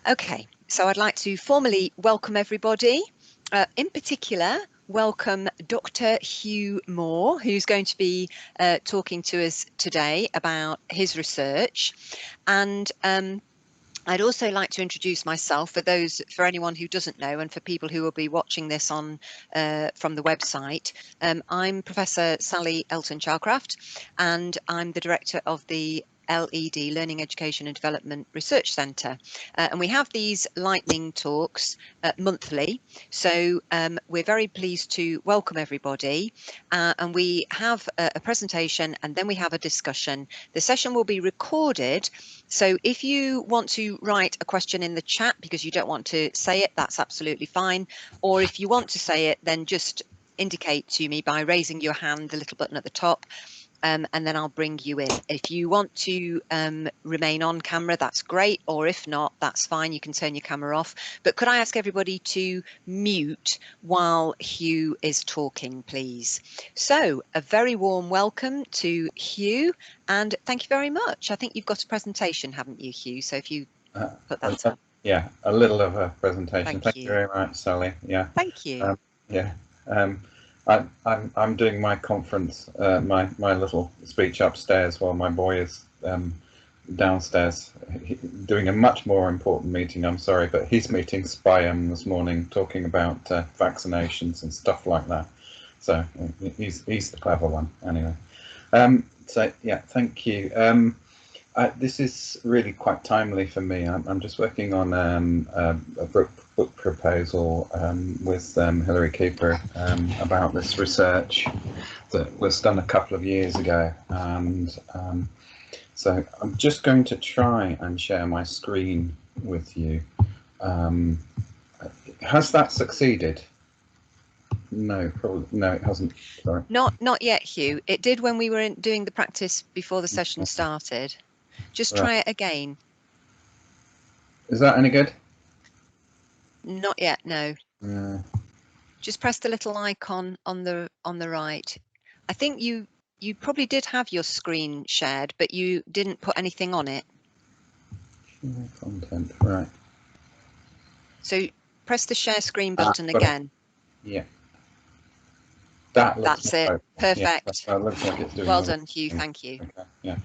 Okay, so I'd like to formally welcome everybody. In particular, welcome Dr. Hugh Moore, who's going to be talking to us today about his research. And I'd also like to introduce myself for anyone who doesn't know, and for people who will be watching this on from the website. I'm Professor Sally Elton-Chalcraft, and I'm the director of the LED, Learning, Education and Development Research Centre. And we have these lightning talks monthly. So we're very pleased to welcome everybody. And we have a presentation and then we have a discussion. The session will be recorded. So if you want to write a question in the chat because you don't want to say it, that's absolutely fine. Or if you want to say it, then just indicate to me by raising your hand, the little button at the top. And then I'll bring you in. If you want to remain on camera, that's great. Or if not, that's fine. You can turn your camera off. But could I ask everybody to mute while Hugh is talking, please? So a very warm welcome to Hugh, and thank you very much. I think you've got a presentation, haven't you, Hugh? So if you put that up. Yeah, a little of a presentation. Thank you very much, Sally. Yeah. Thank you. I'm doing my conference, my little speech upstairs while my boy is downstairs doing a much more important meeting. I'm sorry, but he's meeting SPIAM this morning, talking about vaccinations and stuff like that. So he's the clever one, anyway. So yeah, thank you. This is really quite timely for me. I'm just working on a book proposal with Hilary Cooper about this research that was done a couple of years ago, and so I'm just going to try and share my screen with you. Has that succeeded? No, probably no, it hasn't. Sorry. Not yet, Hugh. It did when we were doing the practice before the session started. Just try it again. Is that any good? Not yet, no. Just press the little icon on the right. I think you probably did have your screen shared, but you didn't put anything on it. Content, right. So press the share screen button again. Yeah. That's it. Perfect. Yeah, that looks like it's doing well done, Hugh. Thank you. Okay. Yeah.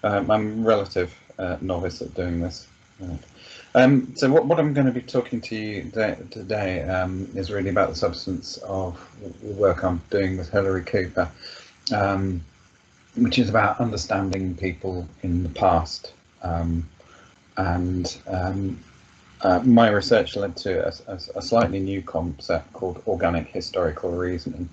I'm relative novice at doing this. Right. So what I'm going to be talking to you today is really about the substance of the work I'm doing with Hilary Cooper, which is about understanding people in the past. My research led to a slightly new concept called organic historical reasoning.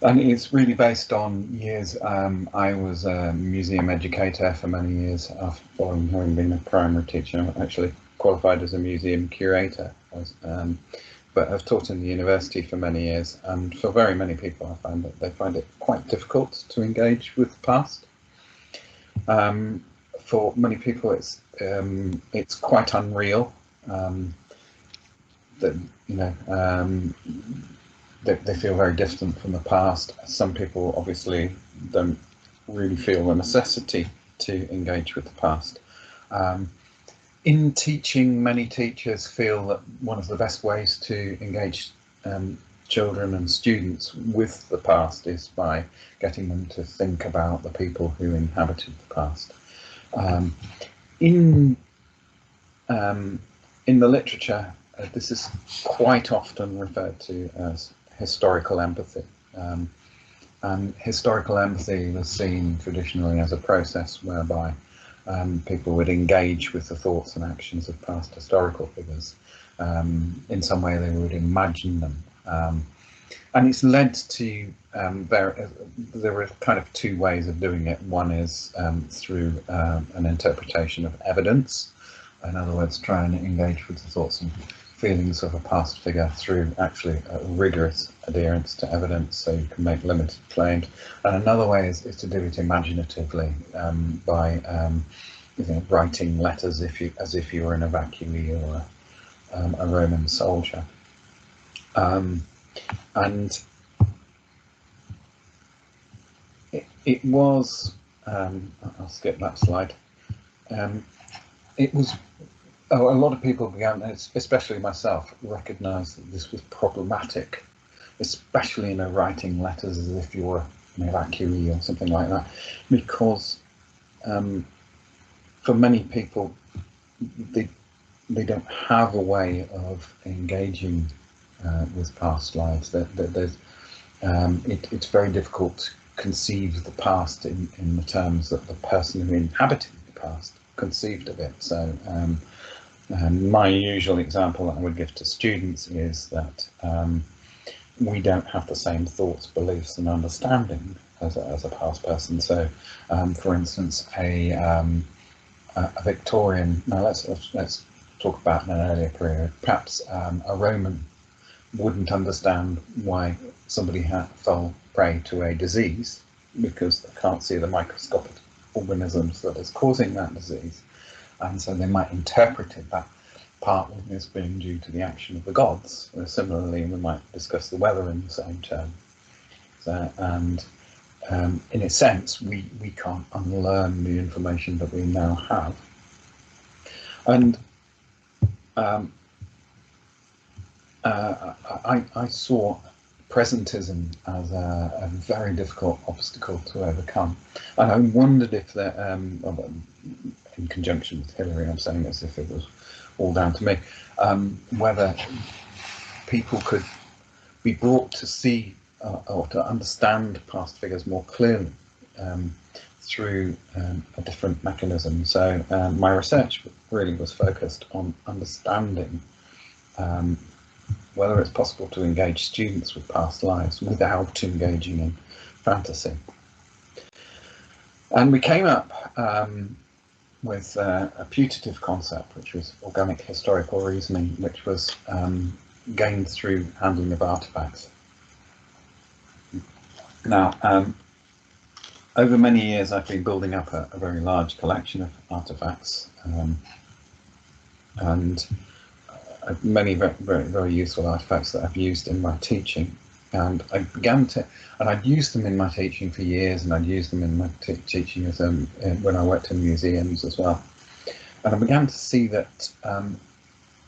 And it's really based on years. I was a museum educator for many years after having been a primary teacher. I'm actually qualified as a museum curator, but I've taught in the university for many years. And for very many people, I find that they find it quite difficult to engage with the past. For many people, it's quite unreal. They feel very distant from the past. Some people obviously don't really feel the necessity to engage with the past. In teaching, many teachers feel that one of the best ways to engage children and students with the past is by getting them to think about the people who inhabited the past. In the literature, this is quite often referred to as historical empathy. And historical empathy was seen traditionally as a process whereby people would engage with the thoughts and actions of past historical figures. In some way they would imagine them. And it's led to, there are kind of two ways of doing it. One is through an interpretation of evidence. In other words, try and engage with the thoughts and feelings of a past figure through actually a rigorous adherence to evidence, so you can make limited claims. And another way is to do it imaginatively by writing letters as if you were an evacuee or a Roman soldier. And it was, I'll skip that slide. it was, a lot of people began, especially myself, recognised that this was problematic, especially in writing letters as if you were an evacuee or something like that, because for many people, they don't have a way of engaging with past lives. It's very difficult to conceive the past in the terms that the person who inhabited the past conceived of it. So my usual example that I would give to students is that we don't have the same thoughts, beliefs and understanding as a past person. So for instance, a Victorian, now let's talk about an earlier period, perhaps a Roman wouldn't understand why somebody fell prey to a disease because they can't see the microscopic organisms that is causing that disease, and so they might interpret it that partly as being due to the action of the gods. Similarly, we might discuss the weather in the same term. So, and in a sense, we can't unlearn the information that we now have. And I saw presentism as a very difficult obstacle to overcome, and I wondered if that, in conjunction with Hilary, I'm saying as if it was all down to me, whether people could be brought to see or to understand past figures more clearly through a different mechanism. So my research really was focused on understanding whether it's possible to engage students with past lives without engaging in fantasy. And we came up with a putative concept, which was organic historical reasoning, which was gained through handling of artefacts. Now, over many years, I've been building up a very large collection of artefacts, and many very useful artefacts that I've used in my teaching. And I began to, and I'd used them in my teaching for years, and I'd used them in my teaching as when I worked in museums as well. And I began to see that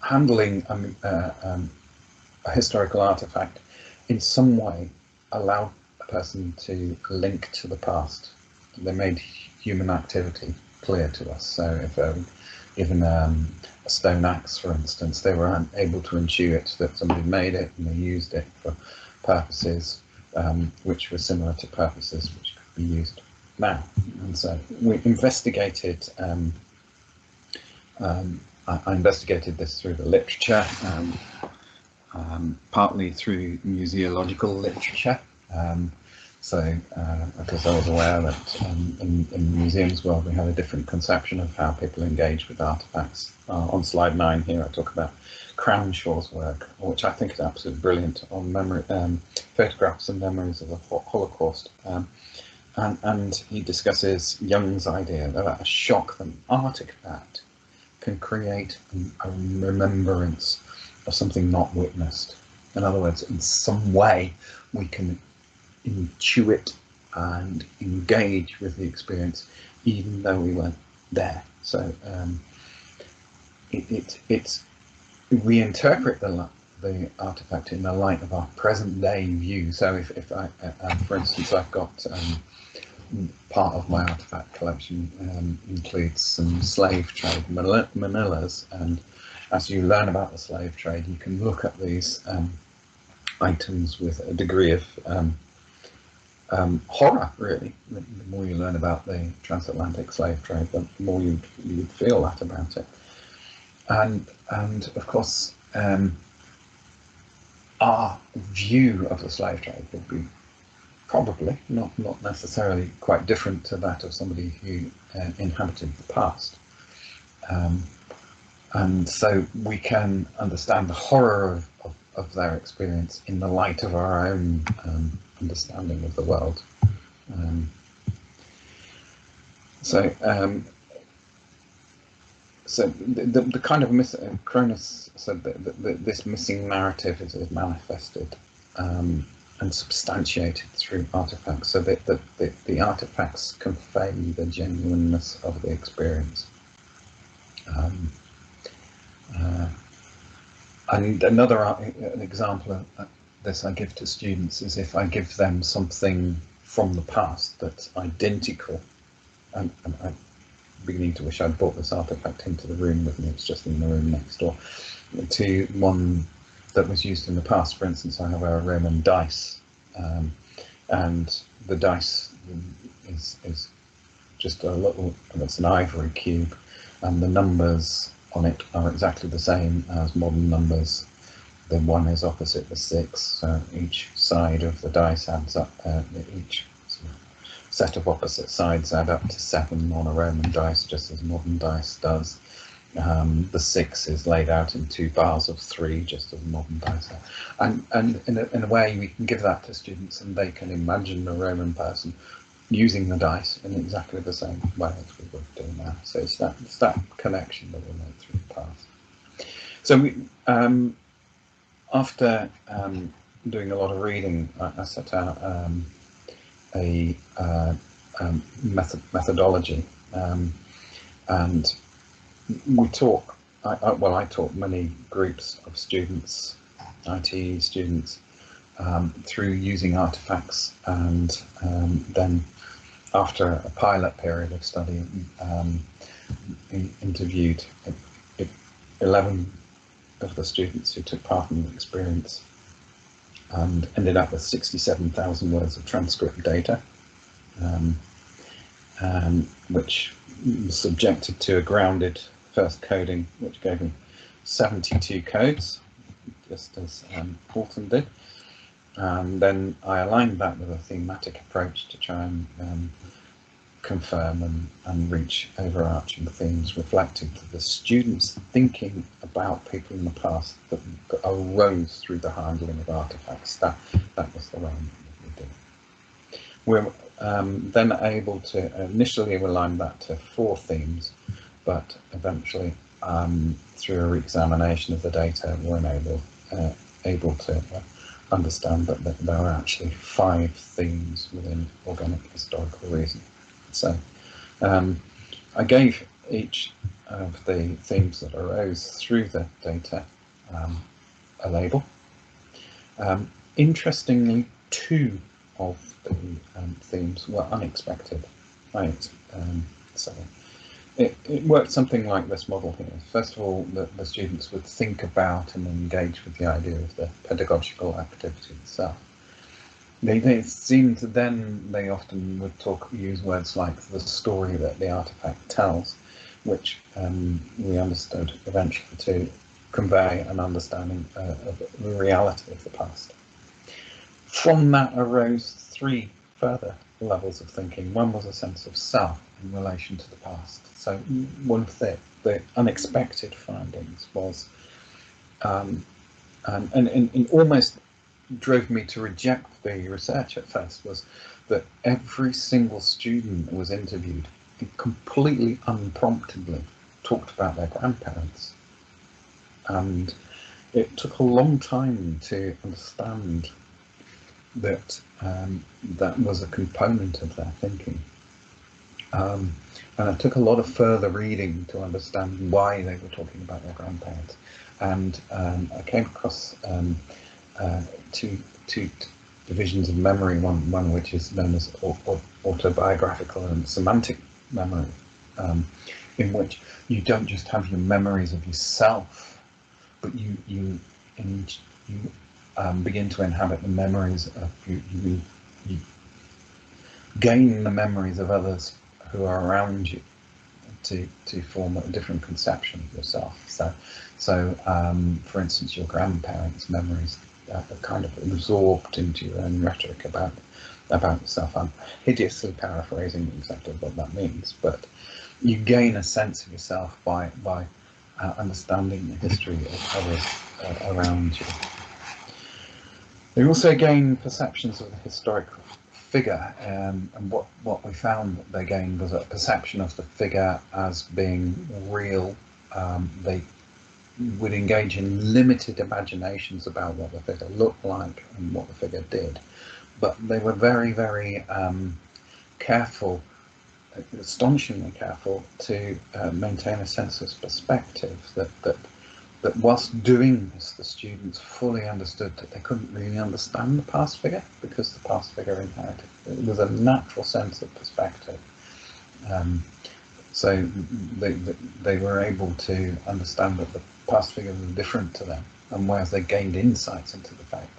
handling a historical artefact in some way allowed a person to link to the past. They made human activity clear to us. So if given a stone axe, for instance, they were able to intuit that somebody made it and they used it for purposes which were similar to purposes which could be used now. And so we investigated, I investigated this through the literature, partly through museological literature. Because I was aware that in the museums world we have a different conception of how people engage with artefacts. On slide 9 here I talk about Cranshaw's work, which I think is absolutely brilliant, on memory, photographs and memories of the Holocaust. And he discusses Jung's idea that a shock, an artifact, can create a remembrance of something not witnessed. In other words, in some way we can intuit and engage with the experience even though we weren't there. So we interpret the artifact in the light of our present day view. So if I, for instance, I've got part of my artifact collection includes some slave trade manillas, and as you learn about the slave trade, you can look at these items with a degree of horror, really. The more you learn about the transatlantic slave trade, the more you'd feel that about it. And of course, our view of the slave trade would be probably not necessarily quite different to that of somebody who inhabited the past. And so we can understand the horror of their experience in the light of our own understanding of the world. So the kind of Cronus said that this missing narrative is manifested and substantiated through artifacts, so that the artifacts convey the genuineness of the experience. Um, and another an example of this I give to students is if I give them something from the past that's identical, and I'm beginning to wish I'd brought this artifact into the room with me, it's just in the room next door, to one that was used in the past. For instance, I have a Roman dice, and the dice is just a little, it's an ivory cube, and the numbers on it are exactly the same as modern numbers. The 1 is opposite the 6, so each side of the dice adds up, each set of opposite sides add up to 7 on a Roman dice, just as modern dice does. The 6 is laid out in 2 bars of 3, just as modern dice are. And in a way, we can give that to students, and they can imagine a Roman person using the dice in exactly the same way as we would do now. So it's that connection that we make through the past. So we, after doing a lot of reading, I set out a methodology, and we taught. I taught many groups of students, IT students, through using artifacts, and then after a pilot period of study, interviewed 11 of the students who took part in the experience, and ended up with 67,000 words of transcript data, which was subjected to a grounded first coding, which gave me 72 codes, just as Fulton did. And then I aligned that with a thematic approach to try and confirm and reach overarching themes reflecting to the students' thinking about people in the past that arose through the handling of artifacts. That was the way we did it. We're then able to initially align that to 4 themes, but eventually through a re-examination of the data, we're able to understand that there are actually 5 themes within organic historical reasoning. So I gave each of the themes that arose through the data a label. Interestingly, 2 of the themes were unexpected. Right? So it worked something like this model here. First of all, the students would think about and engage with the idea of the pedagogical activity itself. They seemed to then, they often would use words like the story that the artifact tells, which we understood eventually to convey an understanding of the reality of the past. From that arose 3 further levels of thinking. One was a sense of self in relation to the past. So one of the unexpected findings was, and almost drove me to reject the research at first, was that every single student that was interviewed completely unpromptedly talked about their grandparents. And it took a long time to understand that that was a component of their thinking. And it took a lot of further reading to understand why they were talking about their grandparents. And I came across two divisions of memory, one which is known as autobiographical and semantic memory, in which you don't just have your memories of yourself, but you begin to inhabit the memories of you gain the memories of others who are around you to form a different conception of yourself. So for instance, your grandparents' memories are kind of absorbed into your own rhetoric about yourself. I'm hideously paraphrasing exactly what that means, but you gain a sense of yourself by understanding the history of others around you. They also gain perceptions of the historical figure, and what we found that they gained was a perception of the figure as being real. They would engage in limited imaginations about what the figure looked like and what the figure did, but they were very, very careful astonishingly careful to maintain a sense of perspective, that whilst doing this, the students fully understood that they couldn't really understand the past figure because the past figure inherited. It was a natural sense of perspective. So they were able to understand that the past figure was different to them, and whereas they gained insights into the fact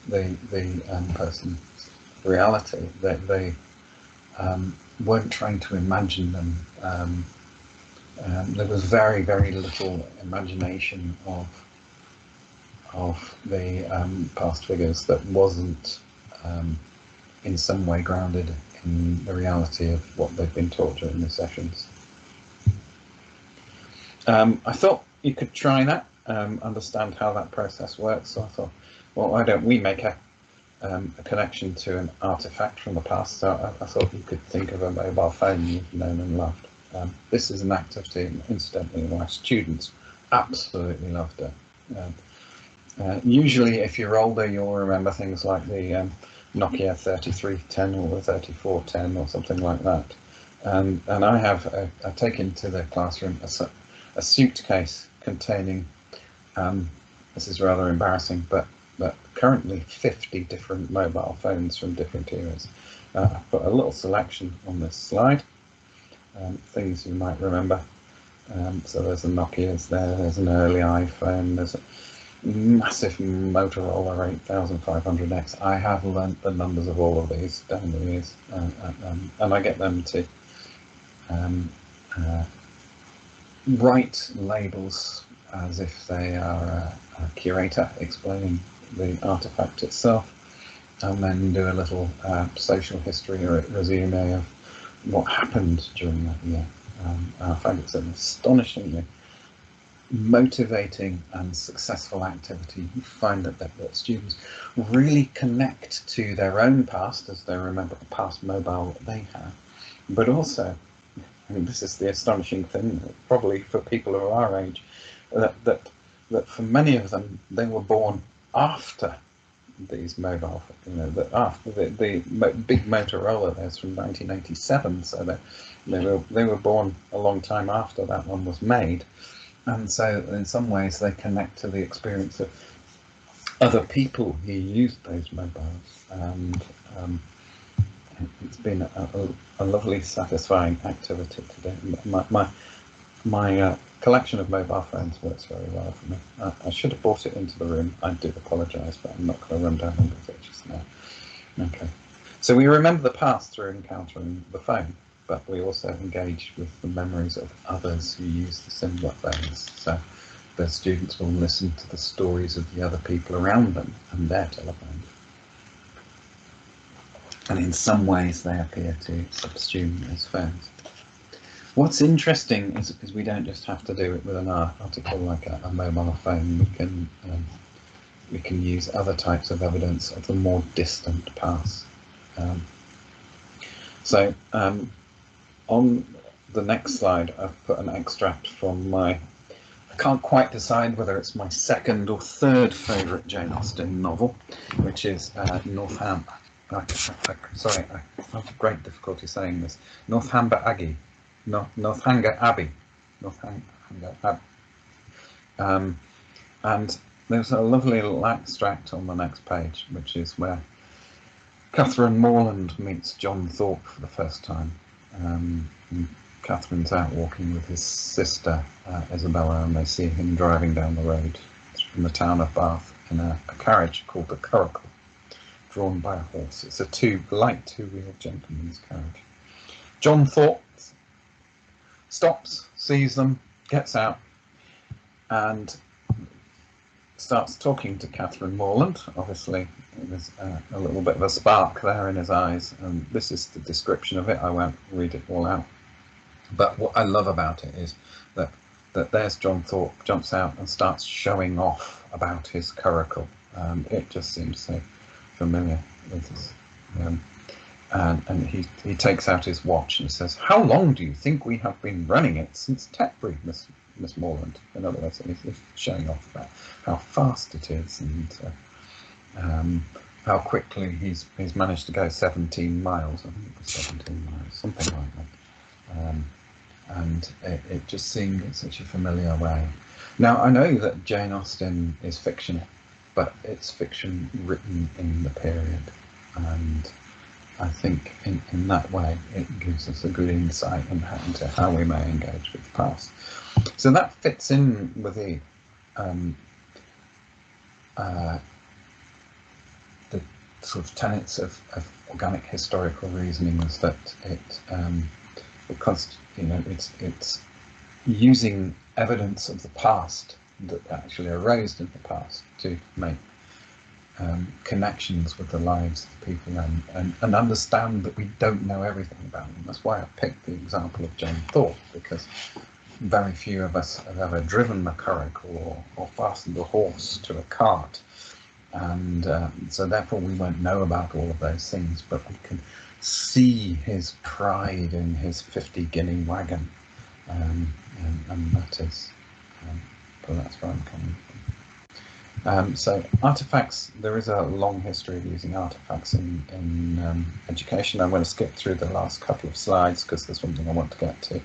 that the person's reality, that they weren't trying to imagine them. There was very, very little imagination of the past figures that wasn't in some way grounded in the reality of what they've been taught during the sessions. I thought you could try that, understand how that process works. So I thought, well, why don't we make a connection to an artifact from the past? So I thought you could think of a mobile phone you've known and loved. This is an activity, incidentally, my students absolutely loved it. Usually, if you're older, you'll remember things like the Nokia 3310 or the 3410 or something like that. And I have taken to the classroom a suitcase containing, this is rather embarrassing, but currently 50 different mobile phones from different eras. I've put a little selection on this slide, things you might remember. So there's a Nokia's there's an early iPhone, there's a massive Motorola 8500X. I have learnt the numbers of all of these down the years, and I get them to write labels as if they are a curator explaining the artifact itself, and then do a little social history or resume of what happened during that year. I find it's an astonishingly motivating and successful activity. You find that students really connect to their own past as they remember the past mobile that they have, but also, I mean, this is the astonishing thing, probably for people who are our age, that for many of them, they were born after these mobile, that after the big Motorola, there's from 1987, so that they were born a long time after that one was made, and so in some ways they connect to the experience of other people who used those mobiles, and it's been a lovely, satisfying activity today. My collection of mobile phones works very well for me. I should have brought it into the room. I do apologise, but I'm not going to run down all the pictures now. Okay. So we remember the past through encountering the phone, but we also engage with the memories of others who use the similar phones. So the students will listen to the stories of the other people around them and their telephones. And in some ways they appear to subsume those phones. What's interesting is we don't just have to do it with an article like a mobile phone. We can use other types of evidence of the more distant past. So on the next slide, I've put an extract from I can't quite decide whether it's my second or third favourite Jane Austen novel, which is Northanger. Sorry, I have great difficulty saying this. Northanger Abbey. And there's a lovely little extract on the next page, which is where Catherine Morland meets John Thorpe for the first time. Catherine's out walking with his sister Isabella, and they see him driving down the road from the town of Bath in a carriage called the Curricle, drawn by a horse. It's a light two-wheeled gentleman's carriage. John Thorpe stops, sees them, gets out, and starts talking to Catherine Morland. Obviously, there's a little bit of a spark there in his eyes, and this is the description of it. I won't read it all out. But what I love about it is that there's John Thorpe, jumps out and starts showing off about his curricle. It just seems so familiar with this. And he takes out his watch and says, "How long do you think we have been running it since Tetbury, Miss Morland?" In other words, he's showing off about how fast it is, and how quickly he's managed to go 17 miles. I think it was 17 miles, something like that. And it just seemed in such a familiar way. Now, I know that Jane Austen is fictional, but it's fiction written in the period, and I think in that way it gives us a good insight into how we may engage with the past. So that fits in with the sort of tenets of organic historical reasoning, is that because it's using evidence of the past that actually arose in the past to make connections with the lives of the people and understand that we don't know everything about them. That's why I picked the example of Jane Thorpe, because very few of us have ever driven a curricle or fastened a horse to a cart, and so therefore we won't know about all of those things, but we can see his pride in his 50 guinea wagon, and that is well, that's where I'm coming from. So artifacts, there is a long history of using artifacts in education. I'm going to skip through the last couple of slides because there's something I want to get to.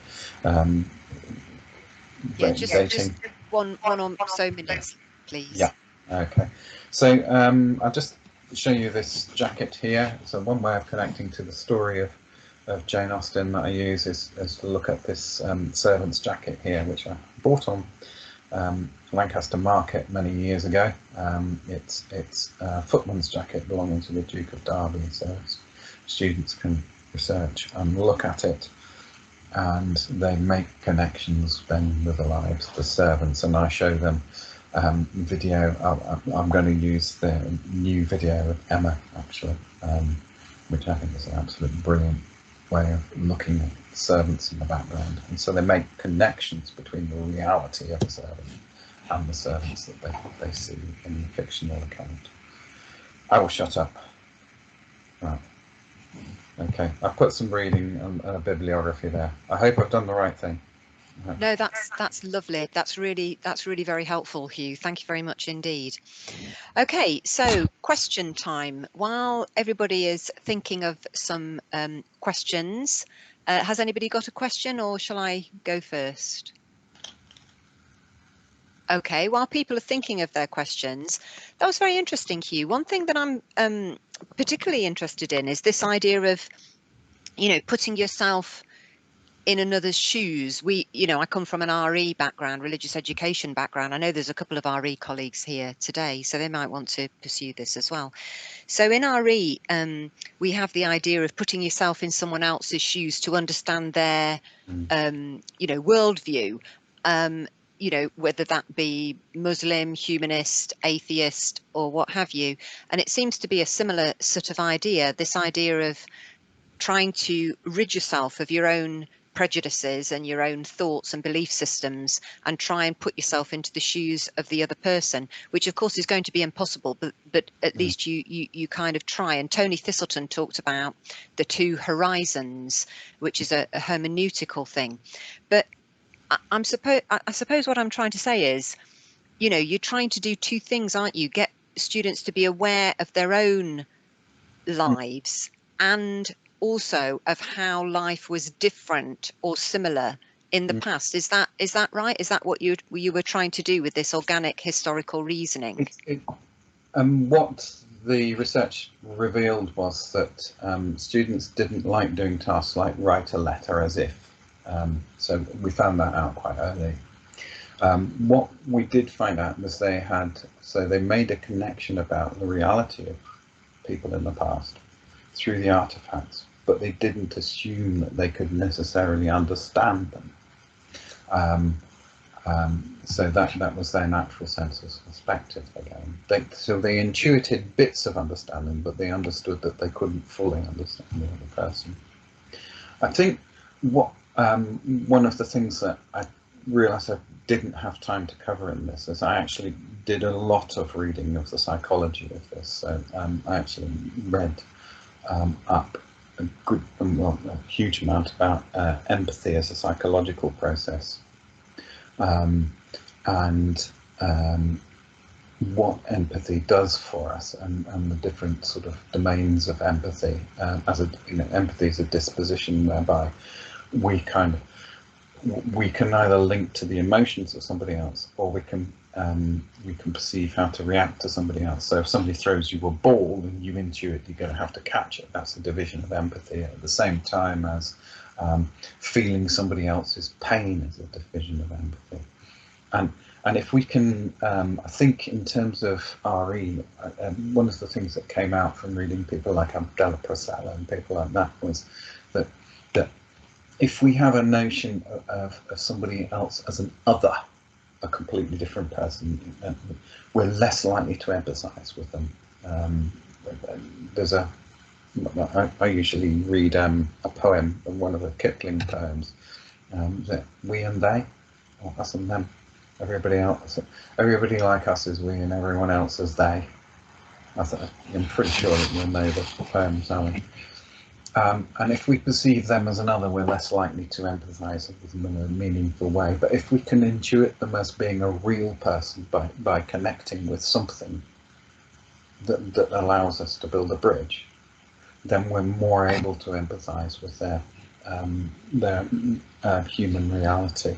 Yeah, just one or so minutes, please. Yeah, okay. So I'll just show you this jacket here. So one way of connecting to the story of Jane Austen that I use is to look at this servant's jacket here, which I bought on Lancaster Market many years ago. It's a footman's jacket belonging to the Duke of Derby, so students can research and look at it, and they make connections then with the lives of the servants, and I show them video. I'm going to use the new video of Emma, actually, which I think is an absolutely brilliant way of looking at servants in the background, and so they make connections between the reality of a servant and the servants that they see in the fictional account. I will shut up. Right. Okay, I've put some reading and a bibliography there. I hope I've done the right thing. No, that's lovely. That's really very helpful, Hugh. Thank you very much indeed. Okay, so question time. While everybody is thinking of some questions, has anybody got a question, or shall I go first? Okay, while people are thinking of their questions, that was very interesting, Hugh. One thing that I'm particularly interested in is this idea of, putting yourself in another's shoes. I come from an RE background, religious education background. I know there's a couple of RE colleagues here today, so they might want to pursue this as well. So in RE, we have the idea of putting yourself in someone else's shoes to understand their, worldview. Whether that be Muslim, humanist, atheist, or what have you. And it seems to be a similar sort of idea, this idea of trying to rid yourself of your own prejudices and your own thoughts and belief systems and try and put yourself into the shoes of the other person, which of course is going to be impossible, but at least you kind of try. And Tony Thistleton talked about the two horizons, which is a hermeneutical thing. But I suppose what I'm trying to say is, you're trying to do two things, aren't you? Get students to be aware of their own lives and also of how life was different or similar in the past. Is that right? Is that what you were trying to do with this organic historical reasoning? What the research revealed was that students didn't like doing tasks like write a letter as if. So we found that out quite early. What we did find out was they made a connection about the reality of people in the past through the artifacts, but they didn't assume that they could necessarily understand them. So that was their natural sense of perspective again. So they intuited bits of understanding, but they understood that they couldn't fully understand the other person. I think one of the things that I realised I didn't have time to cover in this is I actually did a lot of reading of the psychology of this. So I actually read up a huge amount about empathy as a psychological process. And what empathy does for us, and the different sort of domains of empathy. As a, empathy is a disposition whereby we can either link to the emotions of somebody else, or we can perceive how to react to somebody else. So if somebody throws you a ball and you intuit you're going to have to catch it, that's a division of empathy. At the same time as feeling somebody else's pain is a division of empathy. And if we can, I think in terms of RE, one of the things that came out from reading people like Abdella Prasella and people like that was that if we have a notion of somebody else as an other, a completely different person, we're less likely to empathise with them. I usually read a poem, one of the Kipling poems, that we and they, or us and them. Everybody like us is we, and everyone else is they. I'm pretty sure that you'll know the poem, Sally. And if we perceive them as another, we're less likely to empathise with them in a meaningful way. But if we can intuit them as being a real person by connecting with something that allows us to build a bridge, then we're more able to empathise with their human reality.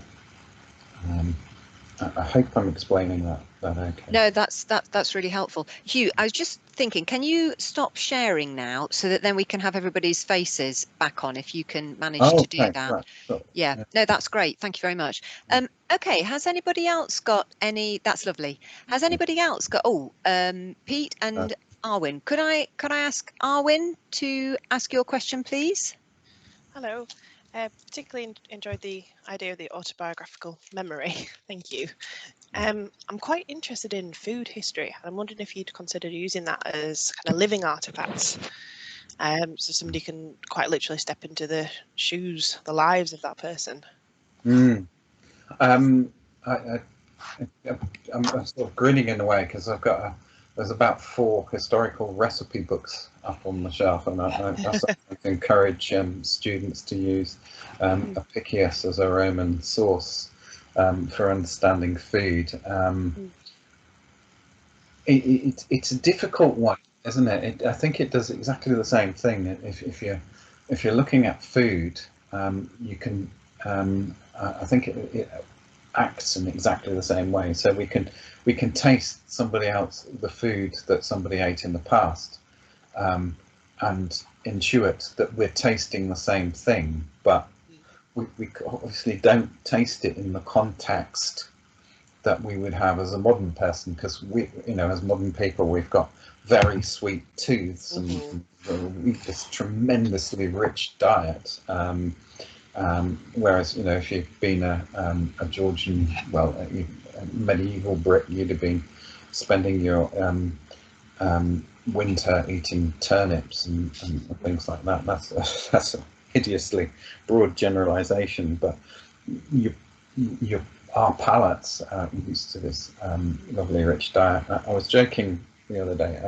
I hope I'm explaining that okay. No, that's really helpful. Hugh, I was just thinking, can you stop sharing now so that then we can have everybody's faces back on, if you can manage to do that? Right. Sure. Yeah, no, that's great. Thank you very much. Okay, has anybody else got any? That's lovely. Has anybody else got? Pete and Arwin. Could I ask Arwin to ask your question, please? Hello. Particularly enjoyed the idea of the autobiographical memory. Thank you. I'm quite interested in food history. I'm wondering if you'd consider using that as kind of living artifacts. So somebody can quite literally step into the shoes, the lives of that person. I'm sort of grinning in a way because there's about 4 historical recipe books up on the shelf, and I encourage students to use Apicius as a Roman source for understanding food. It's a difficult one, isn't it? I think it does exactly the same thing. If you're looking at food, you can. I think it acts in exactly the same way. So we can taste somebody else, the food that somebody ate in the past, and intuit that we're tasting the same thing, but we obviously don't taste it in the context that we would have as a modern person, because we, as modern people, we've got very sweet tooths and we eat this tremendously rich diet. Whereas, if you've been a Georgian, a medieval Brit, you'd have been spending your winter eating turnips and things like that. That's a hideously broad generalisation, but our palates are used to this lovely rich diet. I was joking the other day.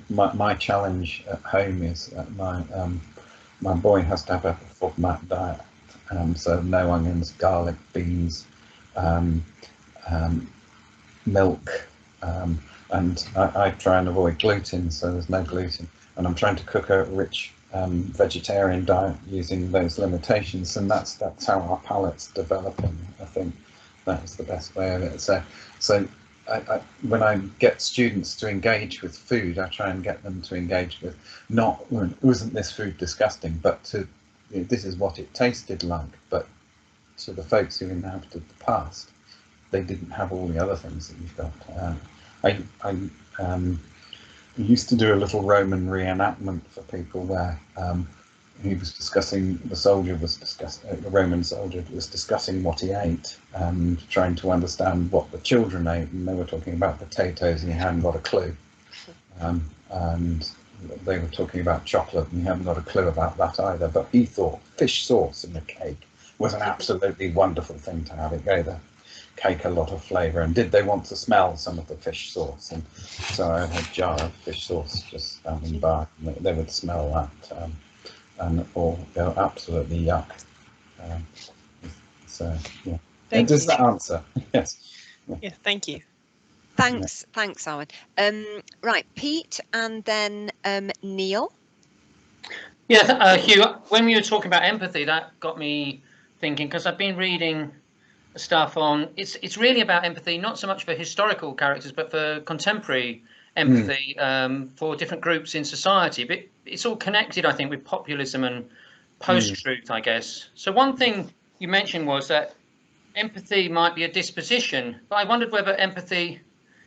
My challenge at home is my boy has to have a FODMAP diet, so no onions, garlic, beans, milk, and I try and avoid gluten, so there's no gluten, and I'm trying to cook a rich vegetarian diet using those limitations, and that's how our palate's developing. I think that's the best way of it. So when I get students to engage with food, I try and get them to engage with not, wasn't this food disgusting, but to, this is what it tasted like. But to the folks who inhabited the past, they didn't have all the other things that you've got. I used to do a little Roman reenactment for people where he was discussing, the Roman soldier was discussing what he ate and trying to understand what the children ate, and they were talking about potatoes and he hadn't got a clue. And they were talking about chocolate and he hadn't got a clue about that either, but he thought fish sauce in a cake was an absolutely wonderful thing to have. It gave the cake a lot of flavour, and did they want to smell some of the fish sauce? And so I had a jar of fish sauce just standing by, and they would smell that. Or go absolutely yuck. So yeah. Does that answer? Yes. Yeah, thank you. Thanks, Arwen. Right, Pete, and then Neil. Yeah, Hugh, when you were talking about empathy, that got me thinking, because I've been reading stuff on, it's really about empathy, not so much for historical characters, but for contemporary empathy for different groups in society. But it's all connected, I think, with populism and post-truth, I guess. So one thing you mentioned was that empathy might be a disposition, but I wondered whether empathy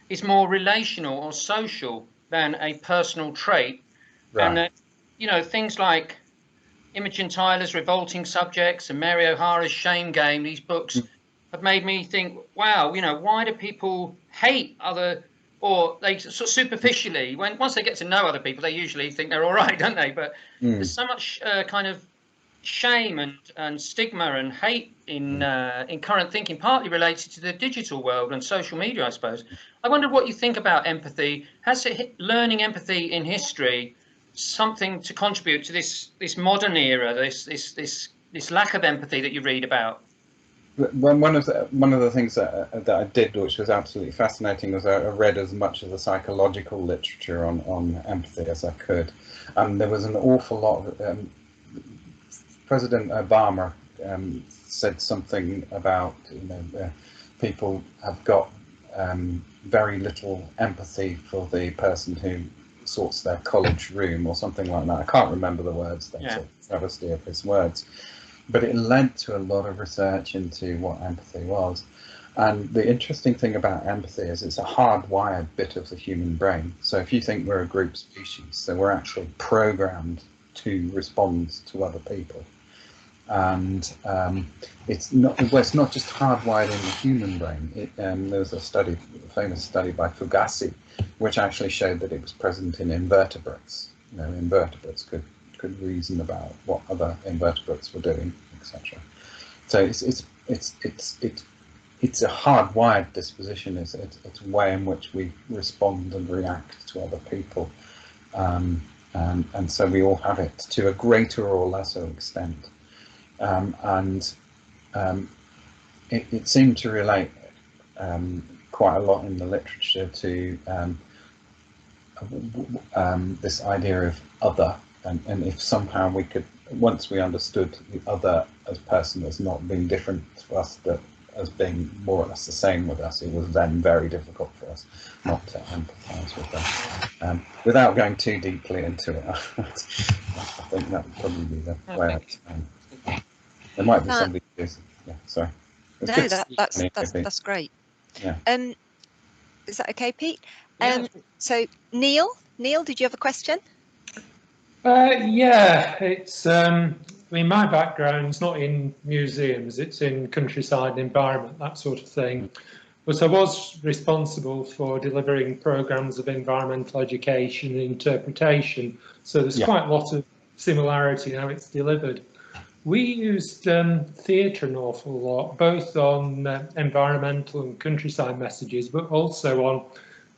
is more relational or social than a personal trait. Right. And that, you know, things like Imogen Tyler's Revolting Subjects and Mary O'Hara's Shame Game, these books have made me think, wow, you know, why do people hate other, or they sort of superficially, once they get to know other people, they usually think they're all right, don't they? But there's so much kind of shame and stigma and hate in current thinking, partly related to the digital world and social media, I suppose. I wonder what you think about empathy. Has learning empathy in history something to contribute to this modern era, this lack of empathy that you read about? One of the things that I did, which was absolutely fascinating, was I read as much of the psychological literature on empathy as I could, and there was an awful lot of President Obama said something about, people have got very little empathy for the person who sorts their college room or something like that. I can't remember the words. That's a travesty of his words. But it led to a lot of research into what empathy was. And the interesting thing about empathy is it's a hardwired bit of the human brain. So if you think we're a group species, so we're actually programmed to respond to other people. And it's not just hardwired in the human brain. There was a famous study by Fugazi, which actually showed that it was present in invertebrates. Invertebrates could reason about what other invertebrates were doing, etc. So it's a hardwired disposition. It's a way in which we respond and react to other people, and so we all have it to a greater or lesser extent. It seemed to relate quite a lot in the literature to this idea of other, and if somehow we could, once we understood the other as person as not being different to us, but as being more or less the same with us, it was then very difficult for us not to empathise with them. Without going too deeply into it, I think that would probably be the way. There might be somebody who's, sorry. No, that's great. Yeah. Is that okay, Pete? Yeah. So Neil, did you have a question? Yeah, it's. I mean, my background's not in museums; it's in countryside environment, that sort of thing. But I was responsible for delivering programs of environmental education and interpretation. So there's quite a lot of similarity in how it's delivered. We used theatre an awful lot, both on environmental and countryside messages, but also on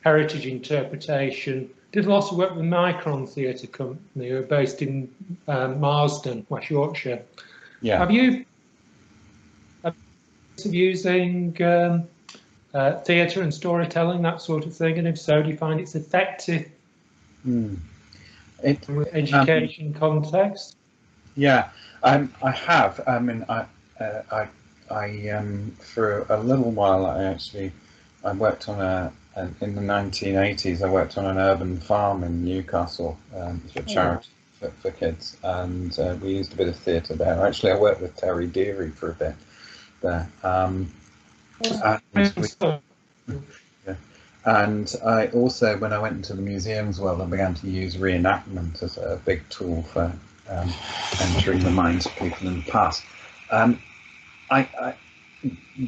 heritage interpretation. Did a lot of work with Micron Theatre Company, who are based in Marsden, West Yorkshire. Yeah. Have you using theatre and storytelling, that sort of thing? And if so, do you find it's effective in education context? Yeah, I have. I mean, I for a little while, I worked on in the 1980s, I worked on an urban farm in Newcastle for charity for kids, and we used a bit of theatre there. Actually, I worked with Terry Deary for a bit there. And I also, when I went into the museums world, I began to use reenactment as a big tool for entering the minds of people in the past.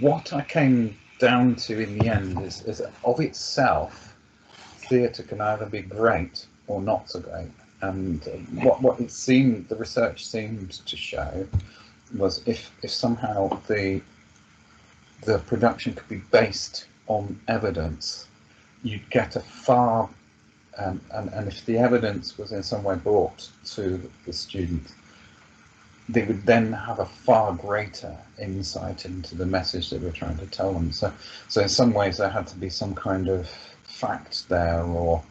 What I came down to in the end is of itself, theatre can either be great or not so great. And what it seemed, the research seems to show, was if somehow the production could be based on evidence, you'd get a far and if the evidence was in some way brought to the student, they would then have a far greater insight into the message that we're trying to tell them. So in some ways there had to be some kind of fact there, or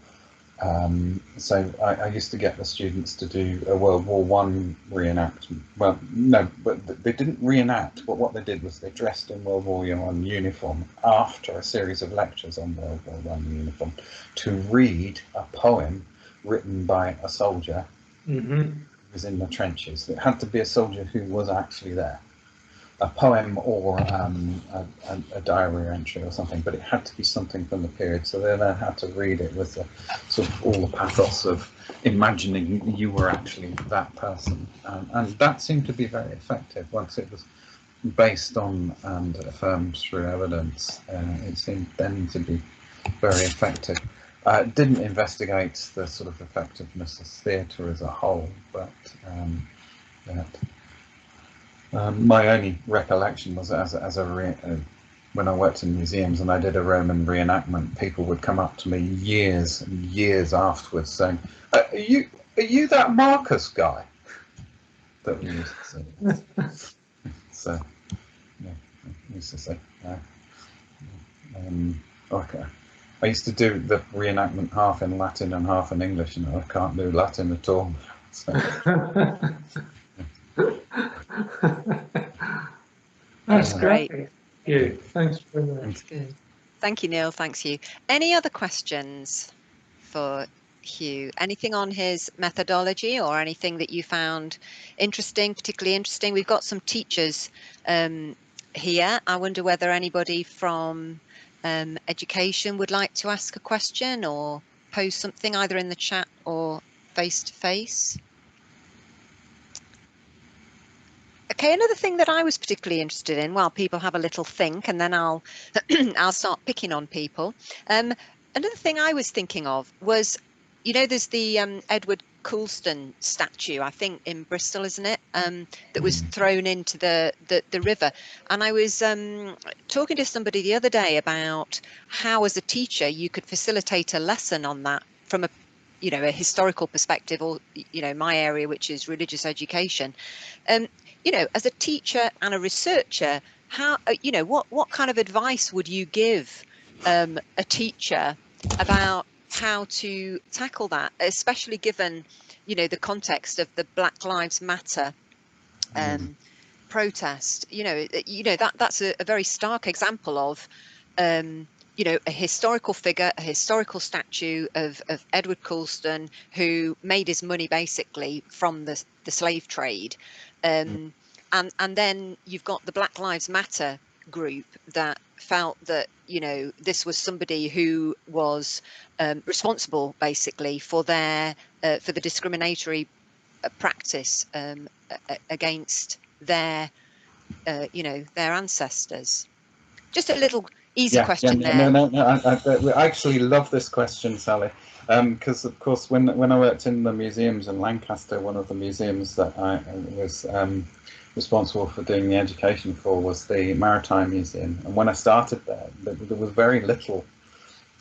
so I used to get the students to do a World War One reenactment. Well, no, but they didn't reenact, but what they did was they dressed in World War One uniform after a series of lectures on World War One uniform to read a poem written by a soldier who was in the trenches. It had to be a soldier who was actually there. A poem or a diary entry or something, but it had to be something from the period. So they then had to read it with the, sort of all the pathos of imagining you were actually that person, and that seemed to be very effective once it was based on and affirmed through evidence. It seemed then to be very effective. Didn't investigate the sort of effectiveness of theatre as a whole, but my only recollection was when I worked in museums and I did a Roman reenactment, people would come up to me years and years afterwards saying, are you that Marcus guy that we used to see? So, yeah, I used to say, okay. I used to do the reenactment half in Latin and half in English, and I can't do Latin at all. So. That's great. Thank you. Thanks very much. That's good. Thank you, Neil. Thanks, Hugh. Any other questions for Hugh? Anything on his methodology or anything that you found interesting, particularly interesting? We've got some teachers here. I wonder whether anybody from education would like to ask a question or pose something either in the chat or face to face. Okay, another thing that I was particularly interested in, while people have a little think, and then I'll I'll start picking on people. Another thing I was thinking of was, you know, there's the Edward Coulston statue, I think in Bristol, isn't it? That was thrown into the river. And I was talking to somebody the other day about how, as a teacher, you could facilitate a lesson on that from a, you know, a historical perspective, or, you know, my area, which is religious education. You know, as a teacher and a researcher, how, you know, what kind of advice would you give a teacher about how to tackle that, especially given, you know, the context of the Black Lives Matter protest? You know, that's a very stark example of, you know, a historical figure, a historical statue of Edward Coulston, who made his money basically from the slave trade. And then you've got the Black Lives Matter group that felt that, you know, this was somebody who was responsible basically for their for the discriminatory practice against their you know, their ancestors. Just a little easy question there. No, I actually love this question, Sally, because of course when I worked in the museums in Lancaster, one of the museums that I was responsible for doing the education for was the Maritime Museum, and when I started there was very little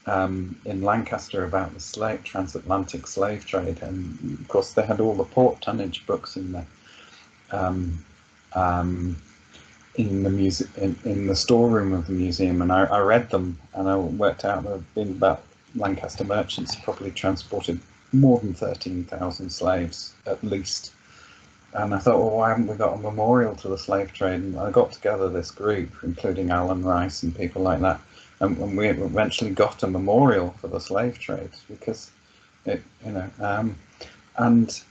in Lancaster about the transatlantic slave trade, and of course they had all the port tonnage books in there. In the museum, in the storeroom of the museum, and I read them, and I worked out there had been about Lancaster merchants probably transported more than 13,000 slaves at least. And I thought, well, why haven't we got a memorial to the slave trade? And I got together this group, including Alan Rice and people like that, and we eventually got a memorial for the slave trade, because it, you know, and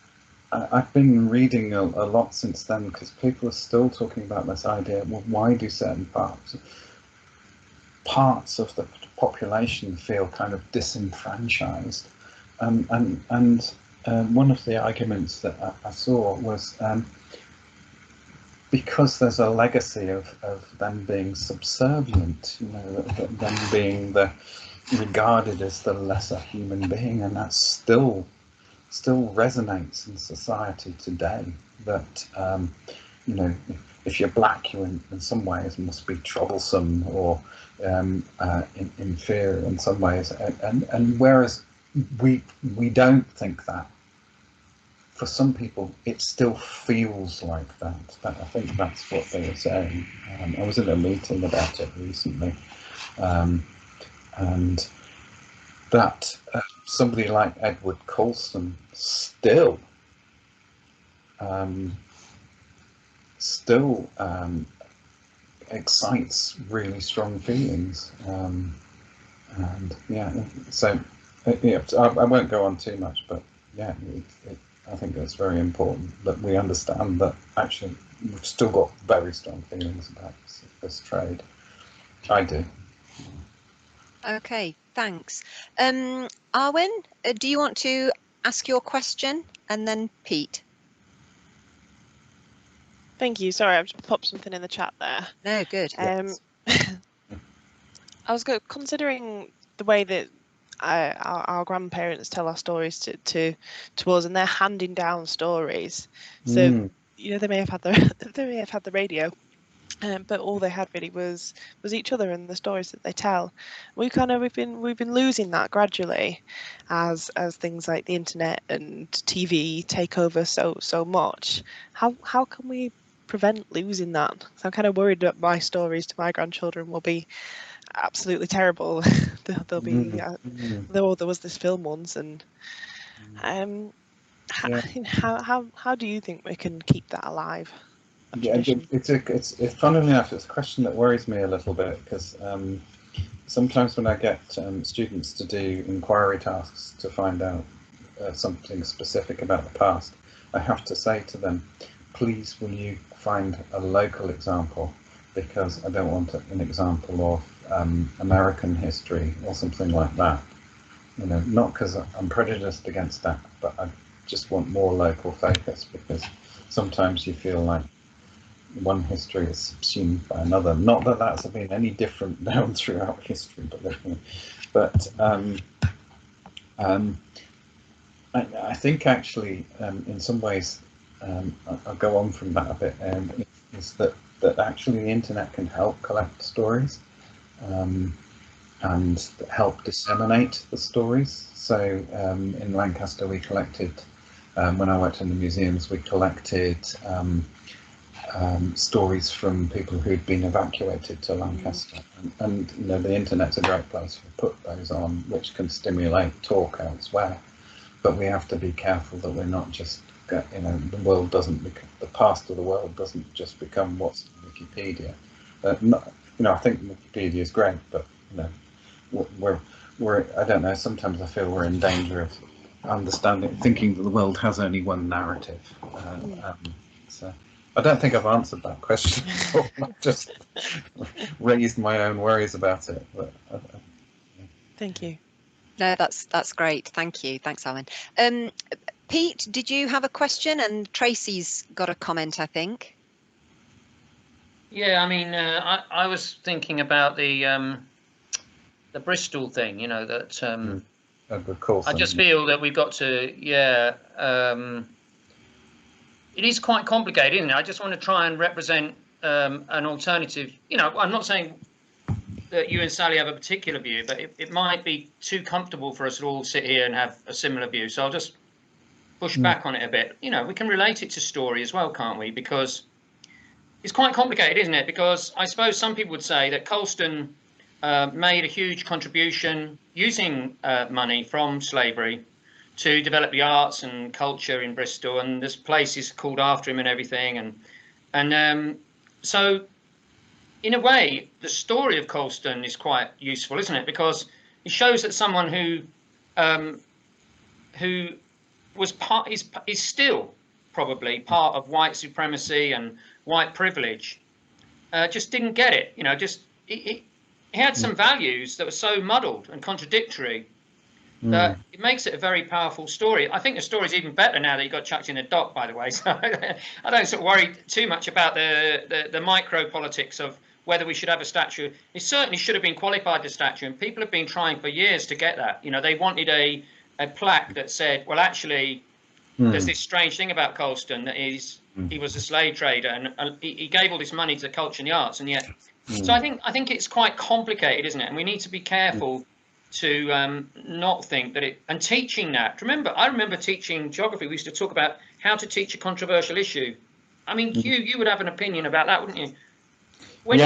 I've been reading a lot since then, because people are still talking about this idea, well, why do certain parts of the population feel kind of disenfranchised? And one of the arguments that I saw was because there's a legacy of them being subservient, you know, them being regarded as the lesser human being, and that still resonates in society today. That you know, if you're black, you in some ways must be troublesome or inferior in some ways, and whereas we don't think that for some people, it still feels like that. I think that's what they were saying. I was in a meeting about it recently, and that somebody like Edward Colston still excites really strong feelings, and yeah, so yeah, I won't go on too much, but yeah, I think it's very important that we understand that actually we've still got very strong feelings about this trade. I do. Okay, thanks. Arwen, do you want to ask your question, and then Pete? Thank you. Sorry, I've just popped something in the chat there. No, good. Yes. I was considering the way that our grandparents tell our stories to us, and they're handing down stories. So you know, they may have had the radio, but all they had really was each other and the stories that they tell. We've been losing that gradually, as things like the internet and TV take over so much. How can we prevent losing that? So I'm kind of worried that my stories to my grandchildren will be absolutely terrible. They'll be though there was this film once, and how do you think we can keep that alive? Yeah, it's funnily enough, it's a question that worries me a little bit, because sometimes when I get students to do inquiry tasks to find out something specific about the past, I have to say to them, please will you find a local example, because I don't want an example of American history or something like that. You know, not because I'm prejudiced against that, but I just want more local focus, because sometimes you feel like one history is subsumed by another. Not that that's been any different down throughout history, but I think actually, in some ways, I'll go on from that a bit, is that actually the internet can help collect stories and help disseminate the stories. So in Lancaster, we collected, when I worked in the museums, we collected stories from people who'd been evacuated to Lancaster, and you know, the internet's a great place to put those on, which can stimulate talk elsewhere. But we have to be careful that we're not just, you know, the world doesn't become, the past of the world doesn't just become what's in Wikipedia. You know, I think Wikipedia is great, but you know, we're I don't know. Sometimes I feel we're in danger of thinking that the world has only one narrative. So I don't think I've answered that question at all. I've just raised my own worries about it. But, Thank you. No, that's great. Thank you. Thanks, Alan. Pete, did you have a question? And Tracy's got a comment, I think. Yeah, I mean, I was thinking about the Bristol thing. You know that. Of course. I just feel that we've got to, yeah. It is quite complicated, isn't it? I just want to try and represent an alternative. You know, I'm not saying that you and Sally have a particular view, but it might be too comfortable for us to all sit here and have a similar view. So I'll just push back on it a bit. You know, we can relate it to story as well, can't we? Because it's quite complicated, isn't it? Because I suppose some people would say that Colston made a huge contribution using money from slavery to develop the arts and culture in Bristol, and this place is called after him and everything. And so in a way, the story of Colston is quite useful, isn't it? Because it shows that someone who was is still probably part of white supremacy and white privilege, just didn't get it. You know, just he had some values that were so muddled and contradictory that it makes it a very powerful story. I think the story's even better now that he got chucked in a dock, by the way. So I don't sort of worry too much about the micro politics of whether we should have a statue. It certainly should have been qualified, the statue, and people have been trying for years to get that. You know, they wanted a plaque that said, well, actually, there's this strange thing about Colston, that he was a slave trader, and he gave all this money to the culture and the arts, and yet. So I think it's quite complicated, isn't it? And we need to be careful to not think that it. And teaching that. I remember teaching geography. We used to talk about how to teach a controversial issue. I mean, Hugh, you would have an opinion about that, wouldn't you? When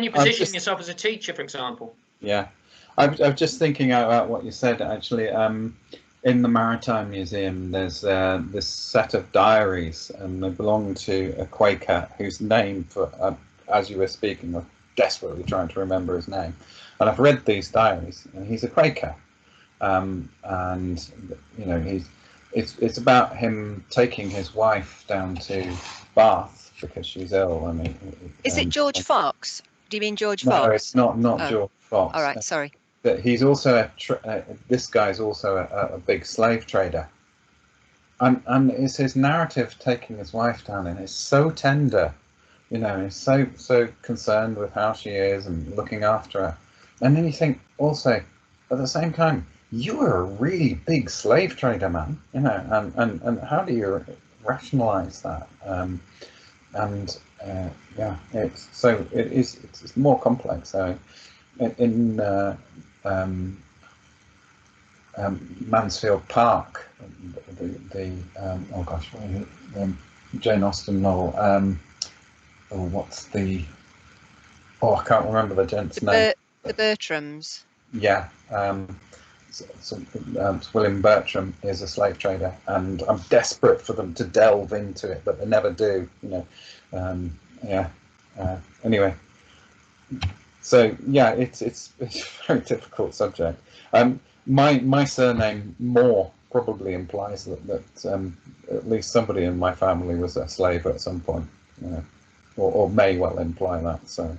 you position yourself as a teacher, for example. Yeah, I'm just thinking about what you said, actually. In the Maritime Museum, there's this set of diaries, and they belong to a Quaker whose name, as you were speaking, I'm desperately trying to remember his name. And I've read these diaries, and he's a Quaker. And, you know, it's about him taking his wife down to Bath because she's ill. I mean, is it George Fox? Do you mean George no, Fox? No, it's not George Fox. All right, sorry. But he's also this guy's also a big slave trader, and it's his narrative taking his wife down, and it's so tender, you know, he's so concerned with how she is and looking after her, and then you think also at the same time, you were a really big slave trader, man, you know, and how do you rationalize that? Yeah, it's more complex. So in Mansfield Park, oh gosh, Jane Austen novel. What's the? Oh, I can't remember the gent's name. The Bertrams. Yeah, William Bertram is a slave trader, and I'm desperate for them to delve into it, but they never do. You know, anyway. So yeah, it's a very difficult subject. My surname Moore probably implies that at least somebody in my family was a slave at some point, you know, or may well imply that. So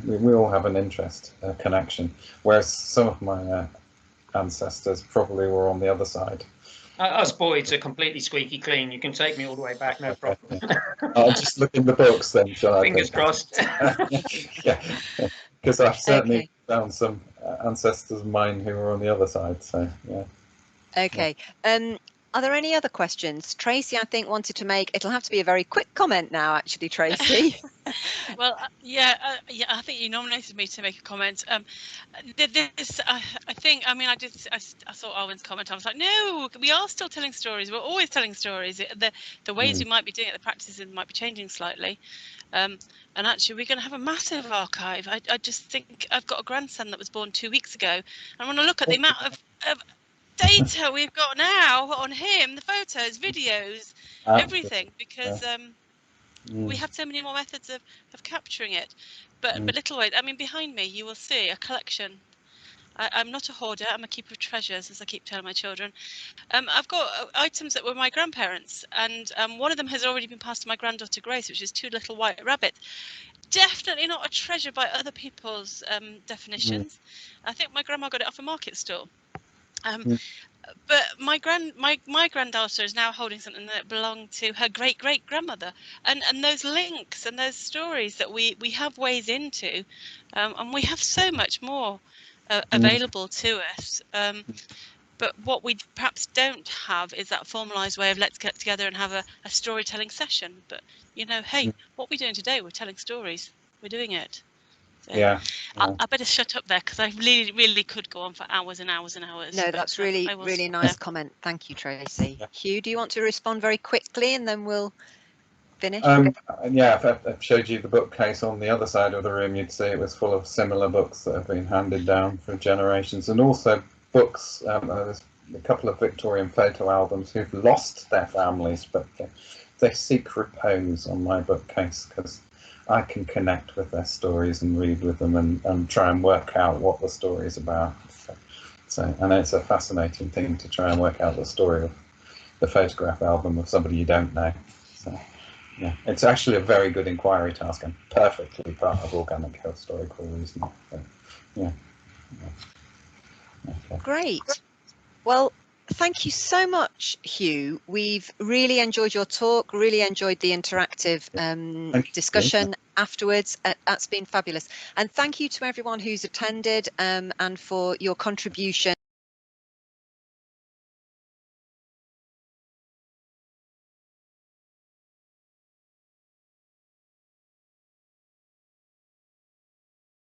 we all have an interest, a connection, whereas some of my ancestors probably were on the other side. Us boys are completely squeaky clean. You can take me all the way back, no problem. I'll just look in the books then, shall I? Fingers crossed. Yeah, because I've certainly found some ancestors of mine who were on the other side. So yeah. Okay. Are there any other questions? Tracy, I think, wanted to make. It'll have to be a very quick comment now, actually, Tracy. Well, I think you nominated me to make a comment. This, I think, I mean, I saw Arwen's comment. I was like, no, we are still telling stories. We're always telling stories. The ways we might be doing it, the practices might be changing slightly. And actually, we're going to have a massive archive. I just think I've got a grandson that was born 2 weeks ago. And when I look at the amount of data we've got now on him, the photos, videos, everything, because we have so many more methods of capturing it. But little way, I mean, behind me you will see a collection. I'm not a hoarder, I'm a keeper of treasures, as I keep telling my children. I've got items that were my grandparents, and one of them has already been passed to my granddaughter Grace, which is 2 little white rabbits. Definitely not a treasure by other people's definitions. I think my grandma got it off a market stall. But my granddaughter is now holding something that belonged to her great grandmother, and those links and those stories that we have ways into, and we have so much more available to us. But what we perhaps don't have is that formalized way of let's get together and have a storytelling session. But you know, hey, what we're doing today, we're telling stories. We're doing it. So Yeah. I better shut up there because I really could go on for hours and hours and hours. No, that's really nice comment. Thank you, Tracy. Yeah. Hugh, do you want to respond very quickly and then we'll finish? Yeah, if I showed you the bookcase on the other side of the room, you'd see it was full of similar books that have been handed down for generations, and also books. There's a couple of Victorian photo albums who've lost their families, but they seek repose on my bookcase because I can connect with their stories and read with them and try and work out what the story is about. So, and it's a fascinating thing to try and work out the story of the photograph album of somebody you don't know. So, yeah, it's actually a very good inquiry task and perfectly part of organic historical reasoning. So, yeah. Okay. Great. Well, thank you so much, Hugh. We've really enjoyed your talk, really enjoyed the interactive discussion afterwards. That's been fabulous. And thank you to everyone who's attended and for your contribution.